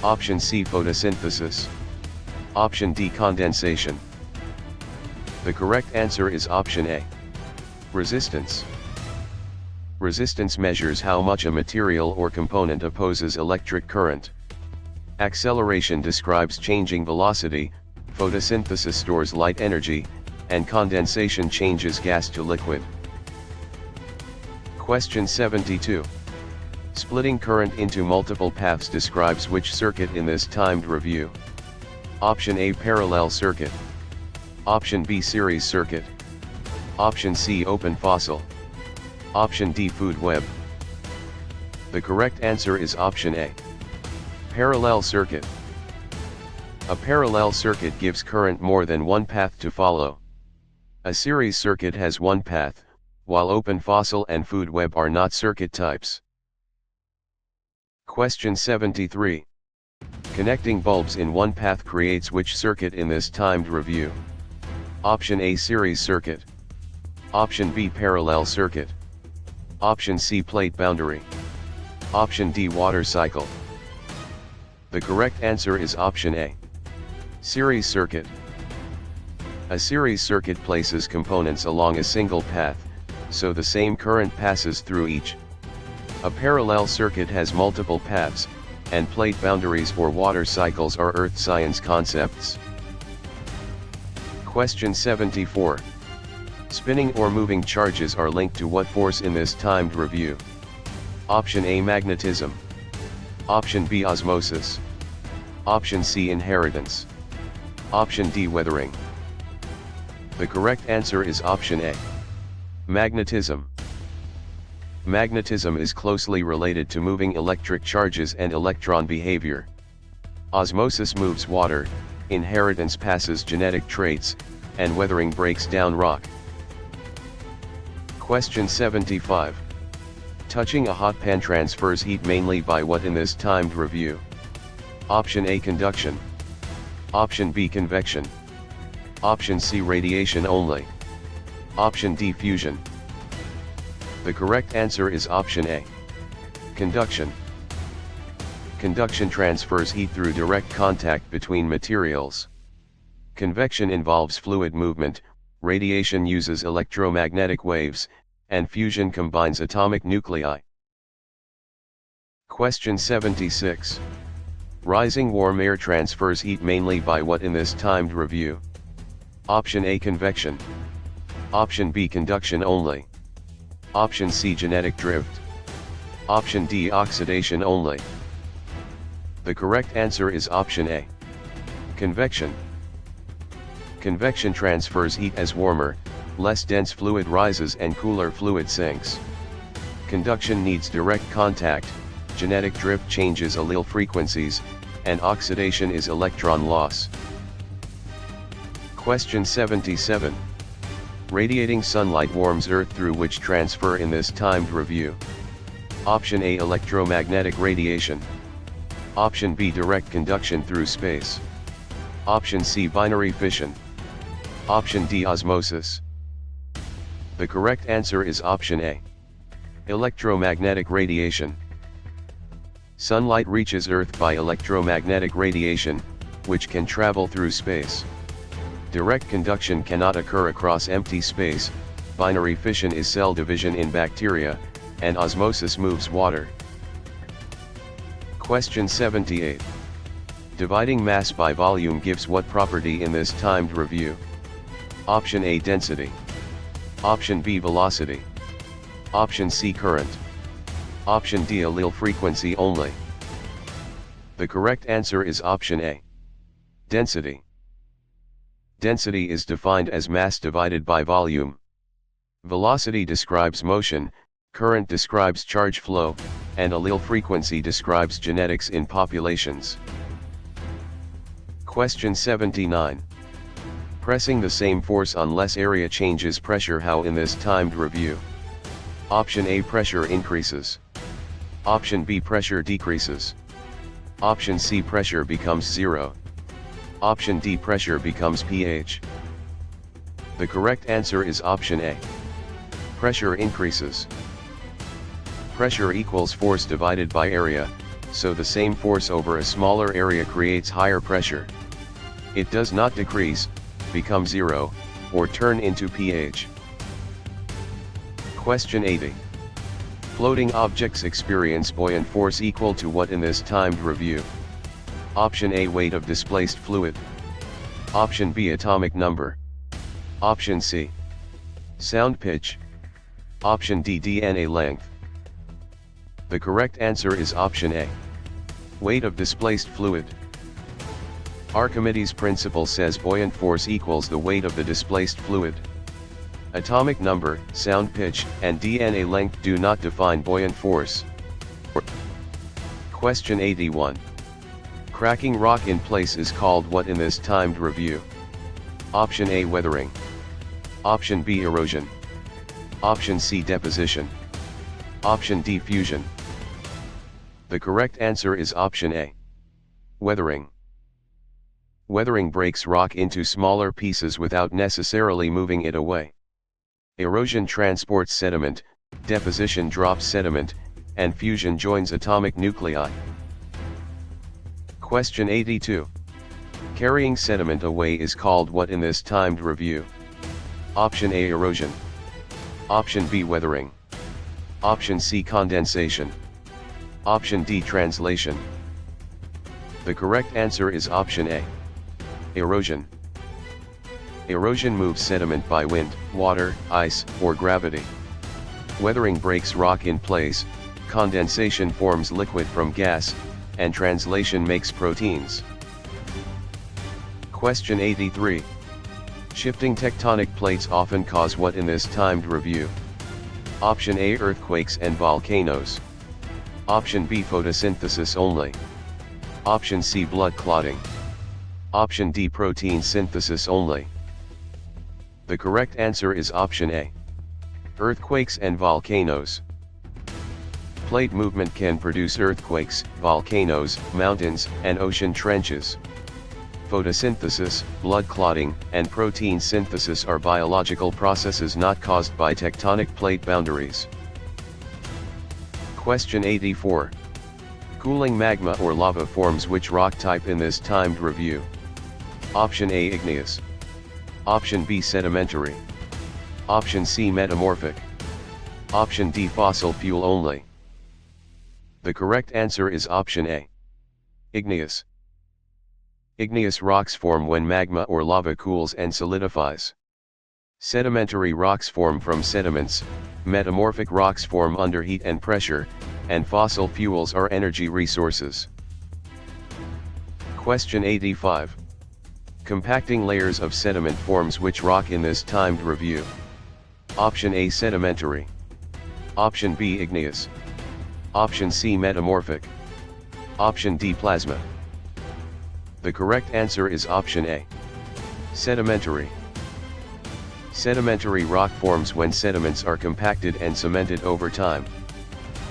Option C, photosynthesis. Option D, condensation. The correct answer is option A. Resistance. Resistance measures how much a material or component opposes electric current. Acceleration describes changing velocity, photosynthesis stores light energy, and condensation changes gas to liquid. Question 72. Splitting current into multiple paths describes which circuit in this timed review? Option A, parallel circuit. Option B, series circuit. Option C, open fossil. Option D, food web. The correct answer is option A. Parallel circuit. A parallel circuit gives current more than one path to follow. A series circuit has one path, while open fossil and food web are not circuit types. Question 73. Connecting bulbs in one path creates which circuit in this timed review? Option A, series circuit. Option B, parallel circuit. Option C, plate boundary. Option D, water cycle. The correct answer is option A. Series circuit. A series circuit places components along a single path, so the same current passes through each. A parallel circuit has multiple paths, and plate boundaries or water cycles are earth science concepts. Question 74. Spinning or moving charges are linked to what force in this timed review? Option A, magnetism. Option B, osmosis. Option C, inheritance. Option D, weathering. The correct answer is option A. Magnetism. Magnetism is closely related to moving electric charges and electron behavior. Osmosis moves water, inheritance passes genetic traits, and weathering breaks down rock. Question 75. Touching a hot pan transfers heat mainly by what in this timed review? Option A, conduction. Option B, convection. Option C, radiation only. Option D, fusion. The correct answer is option A. Conduction. Conduction transfers heat through direct contact between materials. Convection involves fluid movement, radiation uses electromagnetic waves, and fusion combines atomic nuclei. Question 76. Rising warm air transfers heat mainly by what in this timed review? Option A, convection. Option B, conduction only. Option C, genetic drift. Option D, oxidation only. The correct answer is option A. Convection. Convection transfers heat as warmer, less dense fluid rises and cooler fluid sinks. Conduction needs direct contact, genetic drift changes allele frequencies, and oxidation is electron loss. Question 77. Radiating sunlight warms Earth through which transfer in this timed review? Option A, electromagnetic radiation. Option B, direct conduction through space. Option C, binary fission. Option D, osmosis. The correct answer is option A. Electromagnetic radiation. Sunlight reaches Earth by electromagnetic radiation, which can travel through space. Direct conduction cannot occur across empty space, binary fission is cell division in bacteria, and osmosis moves water. Question 78. Dividing mass by volume gives what property in this timed review? Option A, density. Option B, velocity. Option C, current. Option D, allele frequency only. The correct answer is option A. Density. Density is defined as mass divided by volume. Velocity describes motion, current describes charge flow, and allele frequency describes genetics in populations. Question 79. Pressing the same force on less area changes pressure. How in this timed review? Option A, pressure increases. Option B, pressure decreases. Option C, pressure becomes zero. Option D, pressure becomes pH. The correct answer is option A. Pressure increases. Pressure equals force divided by area, so the same force over a smaller area creates higher pressure. It does not decrease, become zero, or turn into pH. Question 80. Floating objects experience buoyant force equal to what in this timed review? Option A, weight of displaced fluid. Option B, atomic number. Option C, sound pitch. Option D, DNA length. The correct answer is option A, weight of displaced fluid. Archimedes' principle says buoyant force equals the weight of the displaced fluid. Atomic number, sound pitch, and DNA length do not define buoyant force. Question 81. Cracking rock in place is called what in this timed review? Option A, weathering. Option B, erosion. Option C, deposition. Option D, fusion. The correct answer is option A, weathering. Weathering breaks rock into smaller pieces without necessarily moving it away. Erosion transports sediment, deposition drops sediment, and fusion joins atomic nuclei. Question 82. Carrying sediment away is called what in this timed review? Option A, erosion. Option B, weathering. Option C, condensation. Option D, translation. The correct answer is option A, erosion. Erosion moves sediment by wind, water, ice, or gravity. Weathering breaks rock in place, condensation forms liquid from gas, and translation makes proteins. Question 83. Shifting tectonic plates often cause what in this timed review? Option A, earthquakes and volcanoes. Option B, photosynthesis only. Option C, blood clotting. Option D, protein synthesis only. The correct answer is option A, earthquakes and volcanoes. Plate movement can produce earthquakes, volcanoes, mountains, and ocean trenches. Photosynthesis, blood clotting, and protein synthesis are biological processes not caused by tectonic plate boundaries. Question 84. Cooling magma or lava forms which rock type in this timed review? Option A, igneous. Option B, sedimentary. Option C, metamorphic. Option D, fossil fuel only. The correct answer is option A, igneous. Igneous rocks form when magma or lava cools and solidifies. Sedimentary rocks form from sediments, metamorphic rocks form under heat and pressure, and fossil fuels are energy resources. Question 85. Compacting layers of sediment forms which rock in this timed review? Option A, sedimentary. Option B, igneous. Option C, metamorphic. Option D, plasma. The correct answer is option A, sedimentary. Sedimentary rock forms when sediments are compacted and cemented over time.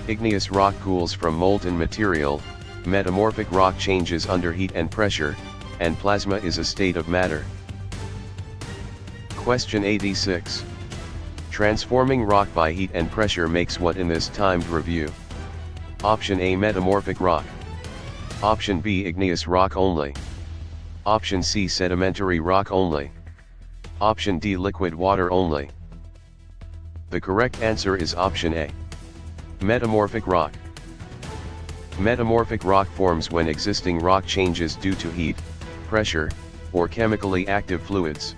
Igneous rock cools from molten material, metamorphic rock changes under heat and pressure, and plasma is a state of matter. Question 86. Transforming rock by heat and pressure makes what in this timed review? Option A, metamorphic rock. Option B, igneous rock only. Option C, sedimentary rock only. Option D, liquid water only. The correct answer is option A, metamorphic rock. Metamorphic rock forms when existing rock changes due to heat, pressure, or chemically active fluids.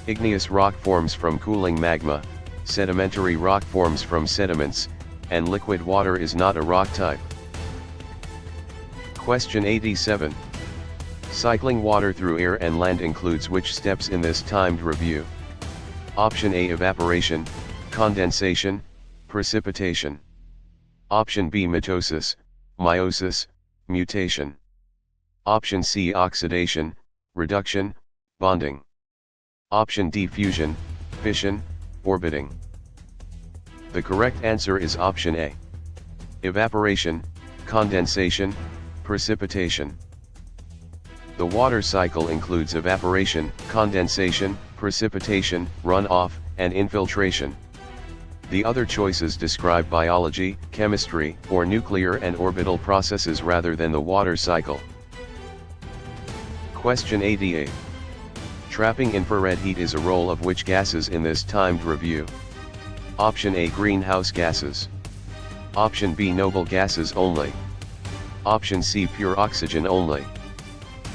Igneous rock forms from cooling magma, sedimentary rock forms from sediments, and liquid water is not a rock type. Question 87. Cycling water through air and land includes which steps in this timed review? Option A, evaporation, condensation, precipitation. Option B, mitosis, meiosis, mutation. Option C, oxidation, reduction, bonding. Option D fusion, fission, orbiting. The correct answer is option A. Evaporation, condensation, precipitation. The water cycle includes evaporation, condensation, precipitation, runoff, and infiltration. The other choices describe biology, chemistry, or nuclear and orbital processes rather than the water cycle. Question 88. Trapping infrared heat is a role of which gases in this timed review? Option A greenhouse gases. Option B noble gases only. Option C pure oxygen only.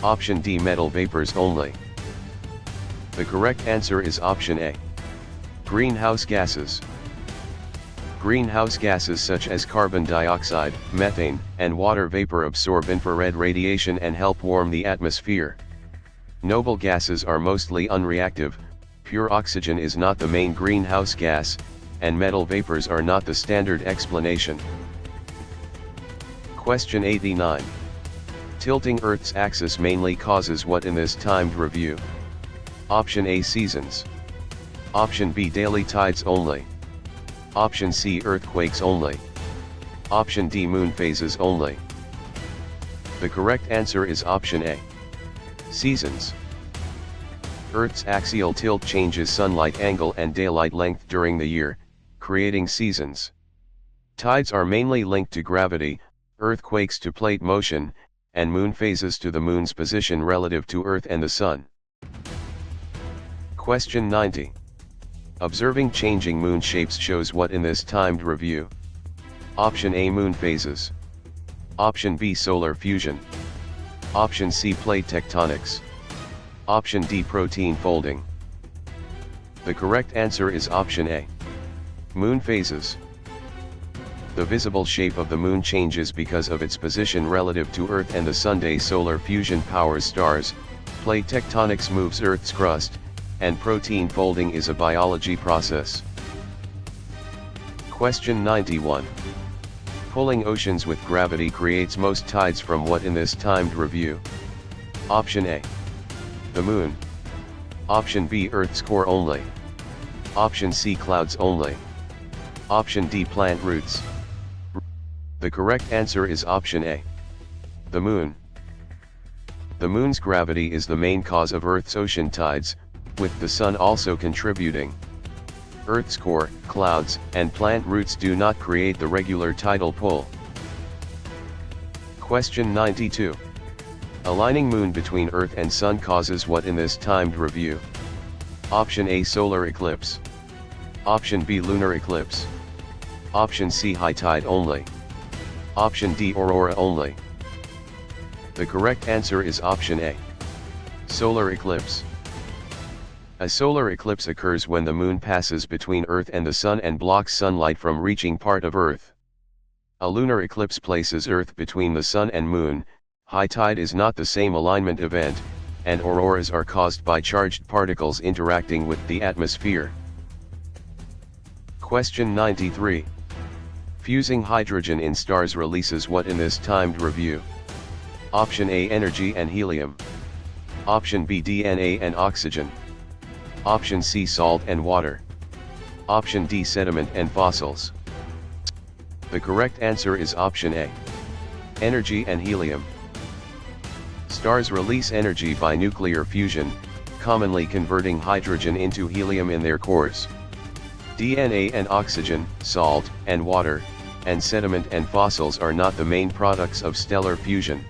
Option D metal vapors only. The correct answer is option A. Greenhouse gases. Greenhouse gases such as carbon dioxide, methane, and water vapor absorb infrared radiation and help warm the atmosphere. Noble gases are mostly unreactive, pure oxygen is not the main greenhouse gas, and metal vapors are not the standard explanation. Question 89. Tilting Earth's axis mainly causes what in this timed review? Option A seasons. Option B daily tides only. Option C earthquakes only. Option D moon phases only. The correct answer is option A. Seasons. Earth's axial tilt changes sunlight angle and daylight length during the year, creating seasons. Tides are mainly linked to gravity, earthquakes to plate motion, and moon phases to the moon's position relative to Earth and the Sun. Question 90. Observing changing moon shapes shows what in this timed review? Option A moon phases. Option B solar fusion. Option C plate tectonics. Option D protein folding. The correct answer is option A. Moon phases. The visible shape of the moon changes because of its position relative to Earth and the Sun. Solar fusion powers stars, plate tectonics moves Earth's crust, and protein folding is a biology process. Question 91. Pulling oceans with gravity creates most tides from what in this timed review? Option A. The moon. Option B Earth's core only. Option C clouds only. Option D plant roots. The correct answer is option A. The moon. The moon's gravity is the main cause of Earth's ocean tides, with the sun also contributing. Earth's core, clouds, and plant roots do not create the regular tidal pull. Question 92. Aligning moon between Earth and Sun causes what in this timed review? Option A solar eclipse. Option B lunar eclipse. Option C high tide only. Option D aurora only. The correct answer is option A. Solar eclipse. A solar eclipse occurs when the moon passes between Earth and the Sun and blocks sunlight from reaching part of Earth. A lunar eclipse places Earth between the Sun and Moon. High tide is not the same alignment event, and auroras are caused by charged particles interacting with the atmosphere. Question 93. Fusing hydrogen in stars releases what in this timed review? Option A energy and helium. Option B DNA and oxygen. Option C salt and water. Option D sediment and fossils. The correct answer is option A. Energy and helium. Stars release energy by nuclear fusion, commonly converting hydrogen into helium in their cores. DNA and oxygen, salt and water, and sediment and fossils are not the main products of stellar fusion.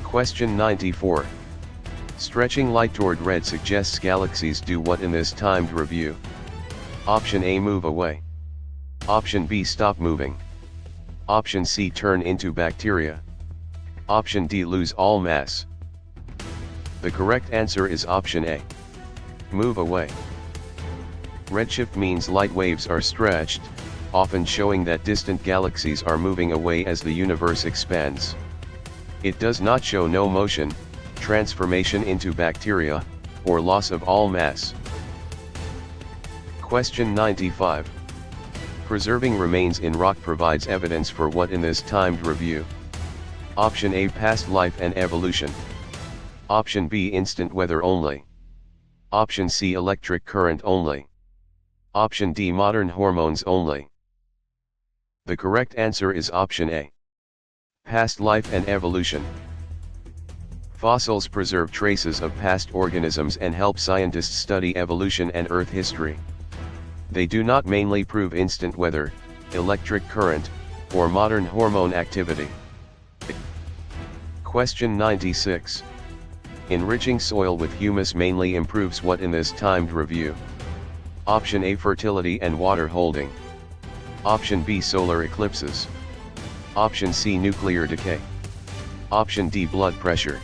Question 94. Stretching light toward red suggests galaxies do what in this timed review? Option A move away. Option B stop moving. Option C turn into bacteria. Option D lose all mass. The correct answer is option A. Move away. Redshift means light waves are stretched, often showing that distant galaxies are moving away as the universe expands. It does not show no motion, transformation into bacteria, or loss of all mass. Question 95. Preserving remains in rock provides evidence for what in this timed review? Option A past life and evolution. Option B instant weather only. Option C, electric current only. Option D, modern hormones only. The correct answer is option A. Past life and evolution. Fossils preserve traces of past organisms and help scientists study evolution and Earth history. They do not mainly prove instant weather, electric current, or modern hormone activity. Question 96. Enriching soil with humus mainly improves what in this timed review? Option A, fertility and water holding. Option B, solar eclipses. Option C, nuclear decay. Option D, blood pressure.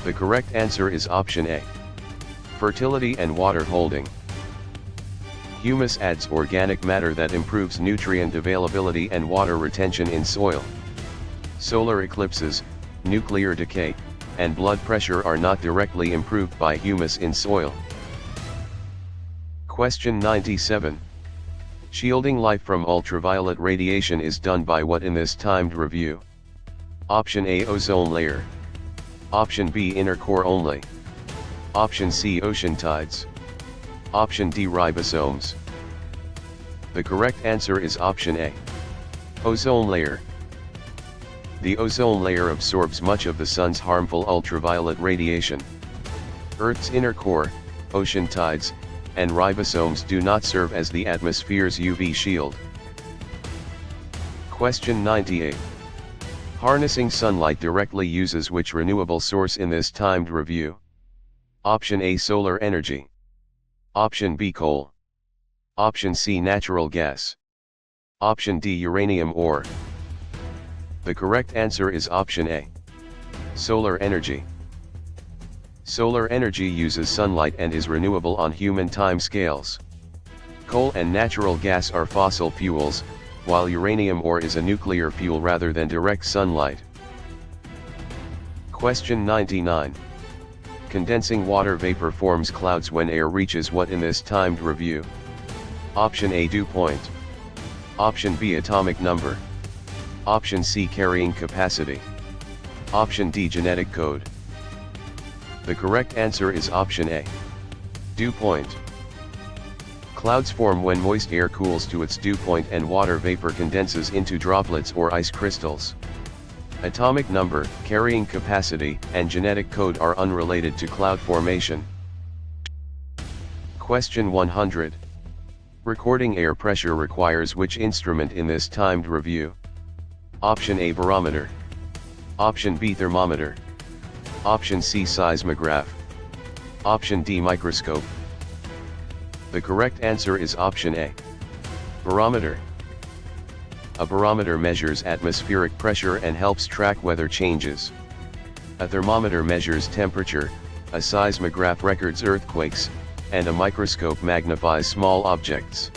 The correct answer is option A. Fertility and water holding. Humus adds organic matter that improves nutrient availability and water retention in soil. Solar eclipses, nuclear decay, and blood pressure are not directly improved by humus in soil. Question 97. Shielding life from ultraviolet radiation is done by what in this timed review? Option A, ozone layer. Option B, inner core only. Option C, ocean tides. Option D, ribosomes. The correct answer is option A. Ozone layer. The ozone layer absorbs much of the sun's harmful ultraviolet radiation. Earth's inner core, ocean tides, and ribosomes do not serve as the atmosphere's UV shield. Question 98. Harnessing sunlight directly uses which renewable source in this timed review? Option A, solar energy. Option B, coal. Option C, natural gas. Option D, uranium ore. The correct answer is option A. Solar energy. Solar energy uses sunlight and is renewable on human time scales. Coal and natural gas are fossil fuels, while uranium ore is a nuclear fuel rather than direct sunlight. Question 99. Condensing water vapor forms clouds when air reaches what in this timed review? Option A, dew point. Option B, atomic number. Option C, carrying capacity. Option D, genetic code. The correct answer is option A. Dew point. Clouds form when moist air cools to its dew point and water vapor condenses into droplets or ice crystals. Atomic number, carrying capacity, and genetic code are unrelated to cloud formation. Question 100. Recording air pressure requires which instrument in this timed review? Option A, barometer. Option B, thermometer. Option C, seismograph. Option D, microscope. The correct answer is option A. Barometer. A barometer measures atmospheric pressure and helps track weather changes. A thermometer measures temperature, a seismograph records earthquakes, and a microscope magnifies small objects.